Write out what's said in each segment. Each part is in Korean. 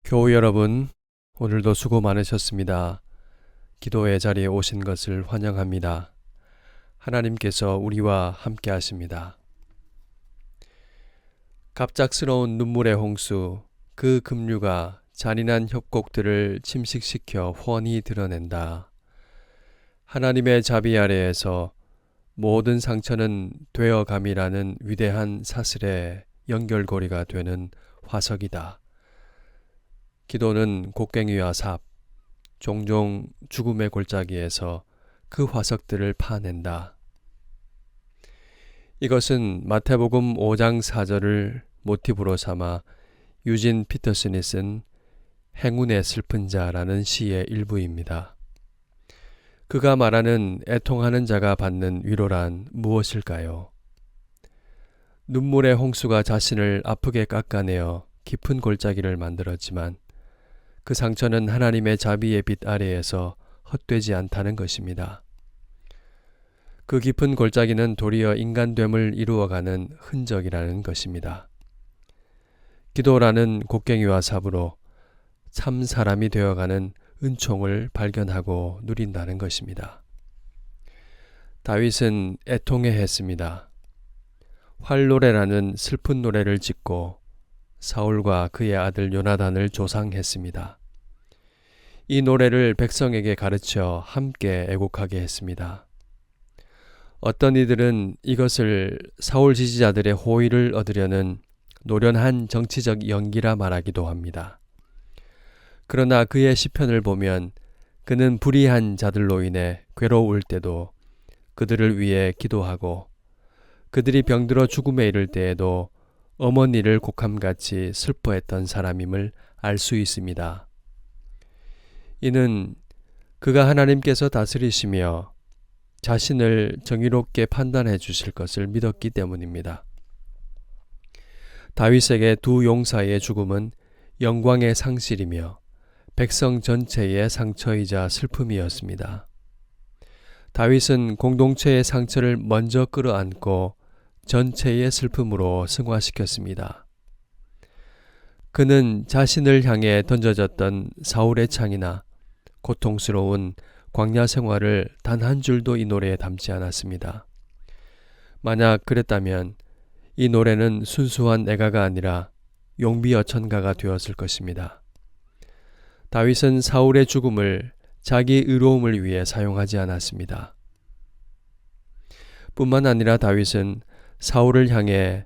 교우 여러분, 오늘도 수고 많으셨습니다. 기도의 자리에 오신 것을 환영합니다. 하나님께서 우리와 함께 하십니다. 갑작스러운 눈물의 홍수, 그 급류가 잔인한 협곡들을 침식시켜 훤히 드러낸다. 하나님의 자비 아래에서 모든 상처는 되어감이라는 위대한 사슬의 연결고리가 되는 화석이다. 기도는 곡괭이와 삽, 종종 죽음의 골짜기에서 그 화석들을 파낸다. 이것은 마태복음 5장 4절을 모티브로 삼아 유진 피터슨이 쓴 행운의 슬픈 자라는 시의 일부입니다. 그가 말하는 애통하는 자가 받는 위로란 무엇일까요? 눈물의 홍수가 자신을 아프게 깎아내어 깊은 골짜기를 만들었지만 그 상처는 하나님의 자비의 빛 아래에서 헛되지 않다는 것입니다. 그 깊은 골짜기는 도리어 인간됨을 이루어가는 흔적이라는 것입니다. 기도라는 곡괭이와 삽으로 참 사람이 되어가는 은총을 발견하고 누린다는 것입니다. 다윗은 애통해했습니다. 활노래라는 슬픈 노래를 짓고 사울과 그의 아들 요나단을 조상했습니다. 이 노래를 백성에게 가르쳐 함께 애곡하게 했습니다. 어떤 이들은 이것을 사울 지지자들의 호의를 얻으려는 노련한 정치적 연기라 말하기도 합니다. 그러나 그의 시편을 보면 그는 불의한 자들로 인해 괴로울 때도 그들을 위해 기도하고 그들이 병들어 죽음에 이를 때에도 어머니를 곡함같이 슬퍼했던 사람임을 알 수 있습니다. 이는 그가 하나님께서 다스리시며 자신을 정의롭게 판단해 주실 것을 믿었기 때문입니다. 다윗에게 두 용사의 죽음은 영광의 상실이며 백성 전체의 상처이자 슬픔이었습니다. 다윗은 공동체의 상처를 먼저 끌어안고 전체의 슬픔으로 승화시켰습니다. 그는 자신을 향해 던져졌던 사울의 창이나 고통스러운 광야 생활을 단 한 줄도 이 노래에 담지 않았습니다. 만약 그랬다면 이 노래는 순수한 애가가 아니라 용비어천가가 되었을 것입니다. 다윗은 사울의 죽음을 자기 의로움을 위해 사용하지 않았습니다. 뿐만 아니라 다윗은 사울을 향해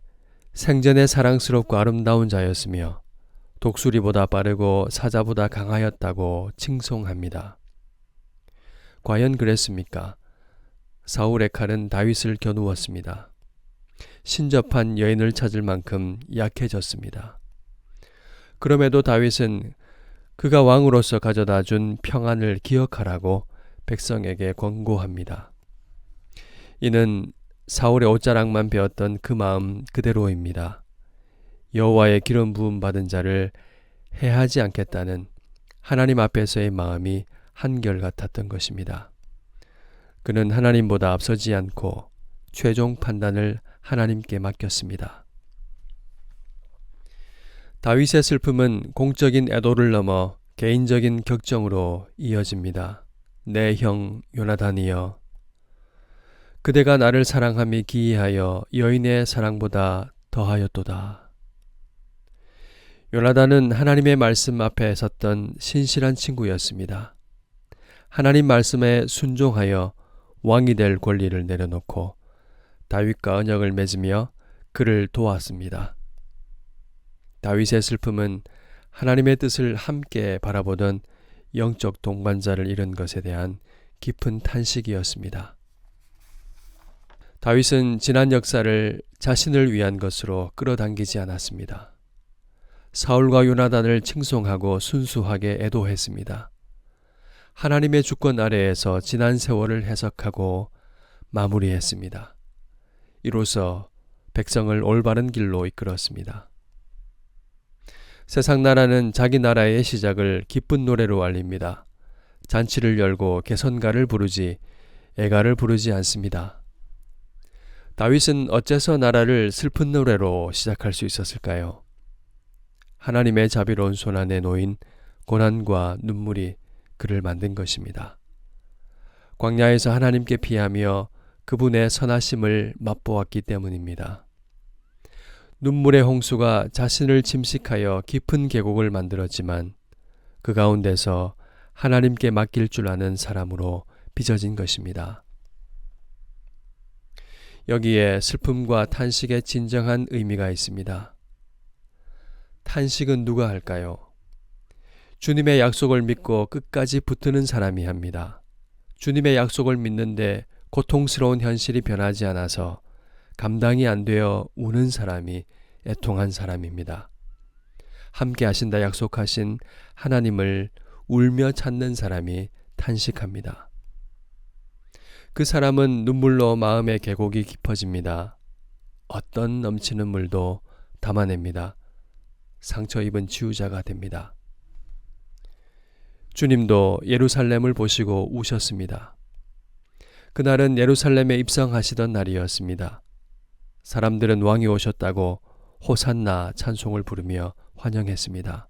생전에 사랑스럽고 아름다운 자였으며 독수리보다 빠르고 사자보다 강하였다고 칭송합니다. 과연 그랬습니까? 사울의 칼은 다윗을 겨누었습니다. 신접한 여인을 찾을 만큼 약해졌습니다. 그럼에도 다윗은 그가 왕으로서 가져다 준 평안을 기억하라고 백성에게 권고합니다. 이는 사울의 옷자락만 베었던 그 마음 그대로입니다. 여호와의 기름 부음 받은 자를 해하지 않겠다는 하나님 앞에서의 마음이 한결같았던 것입니다. 그는 하나님보다 앞서지 않고 최종 판단을 하나님께 맡겼습니다. 다윗의 슬픔은 공적인 애도를 넘어 개인적인 격정으로 이어집니다. 내 형 요나단이여, 그대가 나를 사랑함이 기이하여 여인의 사랑보다 더하였도다. 요나단은 하나님의 말씀 앞에 섰던 신실한 친구였습니다. 하나님 말씀에 순종하여 왕이 될 권리를 내려놓고 다윗과 언약을 맺으며 그를 도왔습니다. 다윗의 슬픔은 하나님의 뜻을 함께 바라보던 영적 동반자를 잃은 것에 대한 깊은 탄식이었습니다. 다윗은 지난 역사를 자신을 위한 것으로 끌어당기지 않았습니다. 사울과 요나단을 칭송하고 순수하게 애도했습니다. 하나님의 주권 아래에서 지난 세월을 해석하고 마무리했습니다. 이로써 백성을 올바른 길로 이끌었습니다. 세상 나라는 자기 나라의 시작을 기쁜 노래로 알립니다. 잔치를 열고 개선가를 부르지 애가를 부르지 않습니다. 다윗은 어째서 나라를 슬픈 노래로 시작할 수 있었을까요? 하나님의 자비로운 손안에 놓인 고난과 눈물이 그를 만든 것입니다. 광야에서 하나님께 피하며 그분의 선하심을 맛보았기 때문입니다. 눈물의 홍수가 자신을 침식하여 깊은 계곡을 만들었지만 그 가운데서 하나님께 맡길 줄 아는 사람으로 빚어진 것입니다. 여기에 슬픔과 탄식의 진정한 의미가 있습니다. 탄식은 누가 할까요? 주님의 약속을 믿고 끝까지 붙드는 사람이 합니다. 주님의 약속을 믿는데 고통스러운 현실이 변하지 않아서 감당이 안 되어 우는 사람이 애통한 사람입니다. 함께 하신다 약속하신 하나님을 울며 찾는 사람이 탄식합니다. 그 사람은 눈물로 마음의 계곡이 깊어집니다. 어떤 넘치는 물도 담아냅니다. 상처 입은 치유자가 됩니다. 주님도 예루살렘을 보시고 우셨습니다. 그날은 예루살렘에 입성하시던 날이었습니다. 사람들은 왕이 오셨다고 호산나 찬송을 부르며 환영했습니다.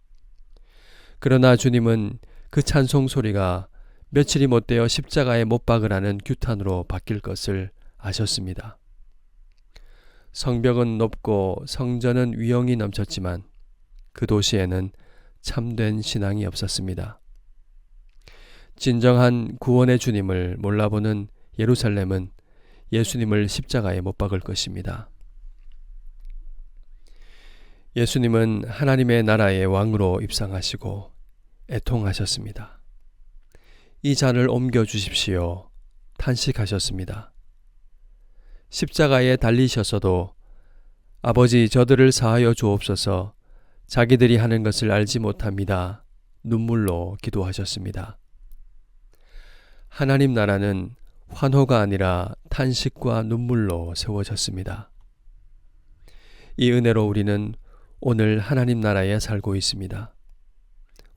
그러나 주님은 그 찬송 소리가 며칠이 못되어 십자가에 못 박으라는 규탄으로 바뀔 것을 아셨습니다. 성벽은 높고 성전은 위엄이 넘쳤지만 그 도시에는 참된 신앙이 없었습니다. 진정한 구원의 주님을 몰라보는 예루살렘은 예수님을 십자가에 못 박을 것입니다. 예수님은 하나님의 나라의 왕으로 입상하시고 애통하셨습니다. 이 잔을 옮겨 주십시오. 탄식하셨습니다. 십자가에 달리셔서도 아버지 저들을 사하여 주옵소서 자기들이 하는 것을 알지 못합니다. 눈물로 기도하셨습니다. 하나님 나라는 환호가 아니라 탄식과 눈물로 세워졌습니다. 이 은혜로 우리는 오늘 하나님 나라에 살고 있습니다.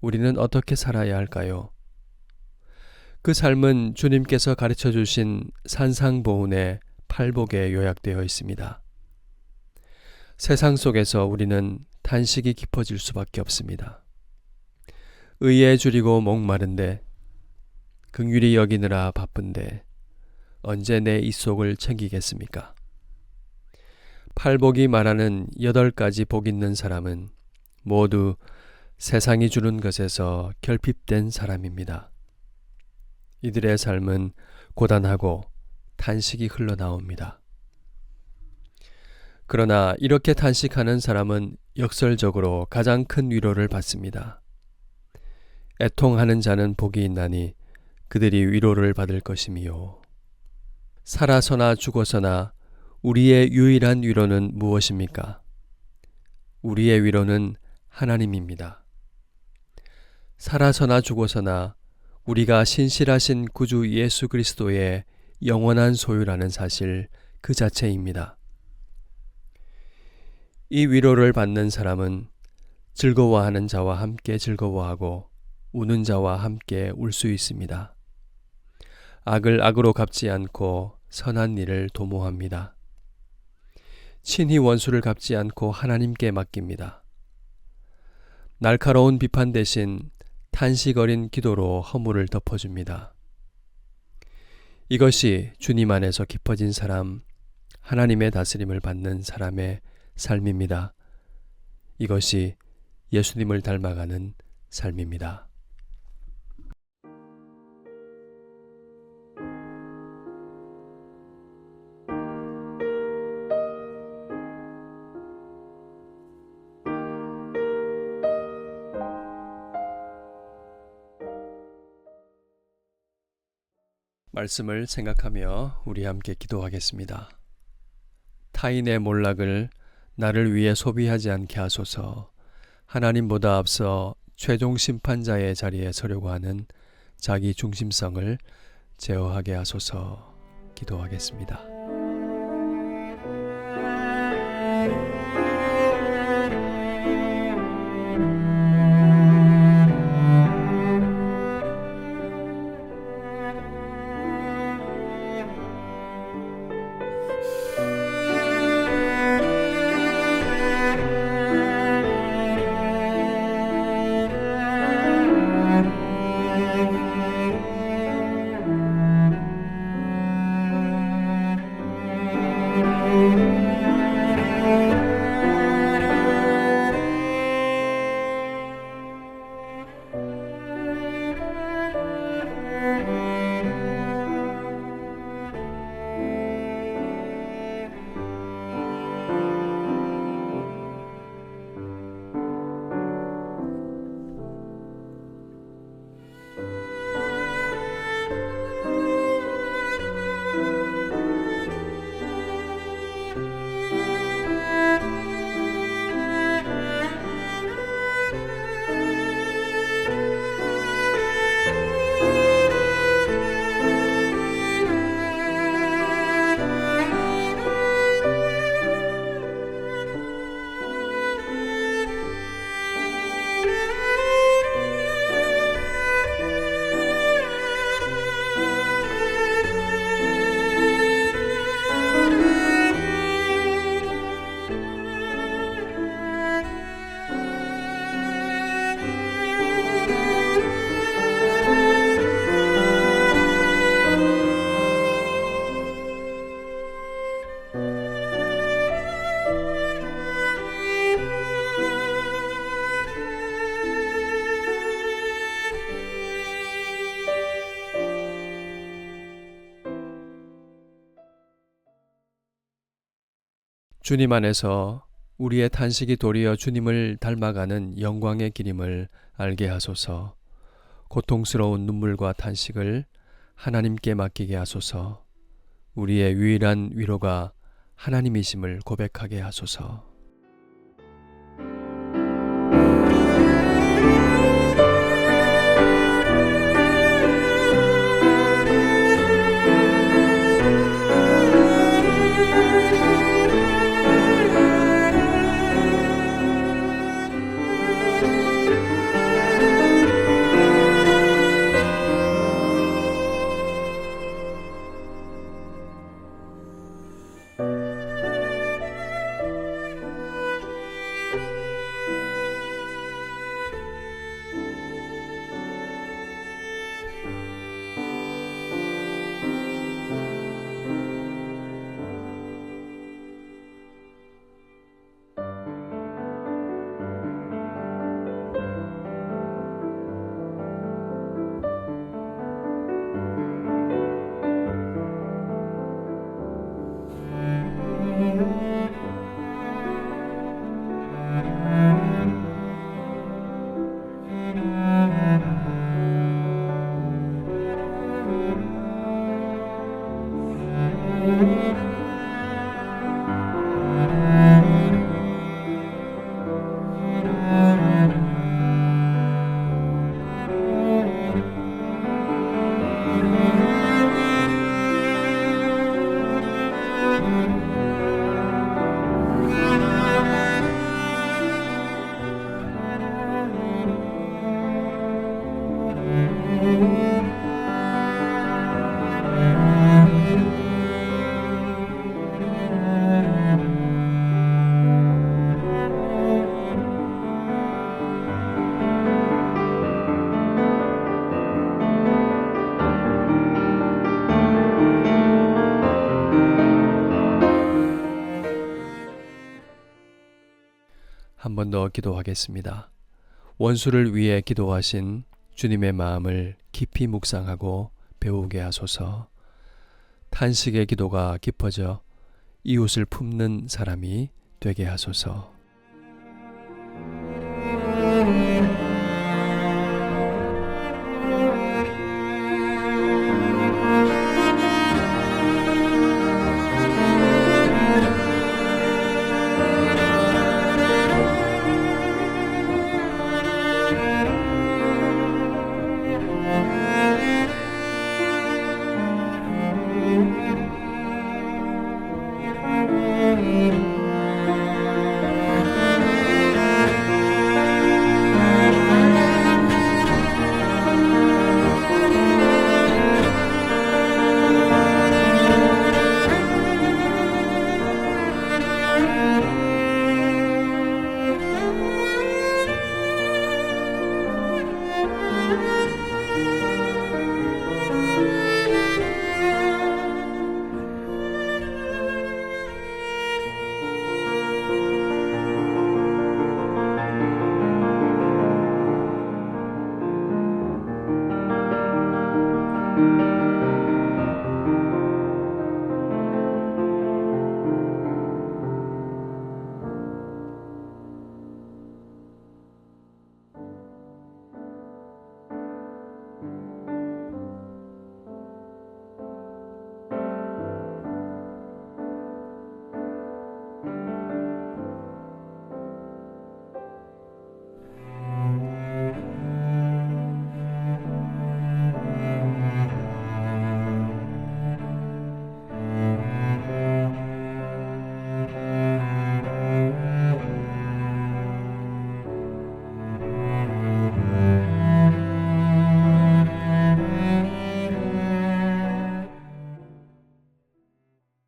우리는 어떻게 살아야 할까요? 그 삶은 주님께서 가르쳐 주신 산상보훈의 팔복에 요약되어 있습니다. 세상 속에서 우리는 탄식이 깊어질 수밖에 없습니다. 의에 줄이고 목마른데 긍휼히 여기느라 바쁜데 언제 내 입속을 챙기겠습니까? 팔복이 말하는 8가지 복 있는 사람은 모두 세상이 주는 것에서 결핍된 사람입니다. 이들의 삶은 고단하고 탄식이 흘러나옵니다. 그러나 이렇게 탄식하는 사람은 역설적으로 가장 큰 위로를 받습니다. 애통하는 자는 복이 있나니 그들이 위로를 받을 것이미요. 살아서나 죽어서나 우리의 유일한 위로는 무엇입니까? 우리의 위로는 하나님입니다. 살아서나 죽어서나 우리가 신실하신 구주 예수 그리스도의 영원한 소유라는 사실 그 자체입니다. 이 위로를 받는 사람은 즐거워하는 자와 함께 즐거워하고 우는 자와 함께 울 수 있습니다. 악을 악으로 갚지 않고 선한 일을 도모합니다. 친히 원수를 갚지 않고 하나님께 맡깁니다. 날카로운 비판 대신 탄식 어린 기도로 허물을 덮어줍니다. 이것이 주님 안에서 깊어진 사람, 하나님의 다스림을 받는 사람의 삶입니다. 이것이 예수님을 닮아가는 삶입니다. 말씀을 생각하며 우리 함께 기도하겠습니다. 타인의 몰락을 나를 위해 소비하지 않게 하소서. 하나님보다 앞서 최종 심판자의 자리에 서려고 하는 자기 중심성을 제어하게 하소서. 기도하겠습니다. 주님 안에서 우리의 탄식이 도리어 주님을 닮아가는 영광의 길임을 알게 하소서. 고통스러운 눈물과 탄식을 하나님께 맡기게 하소서. 우리의 유일한 위로가 하나님이심을 고백하게 하소서. 한 번 더 기도하겠습니다. 원수를 위해 기도하신 주님의 마음을 깊이 묵상하고 배우게 하소서. 탄식의 기도가 깊어져 이웃을 품는 사람이 되게 하소서.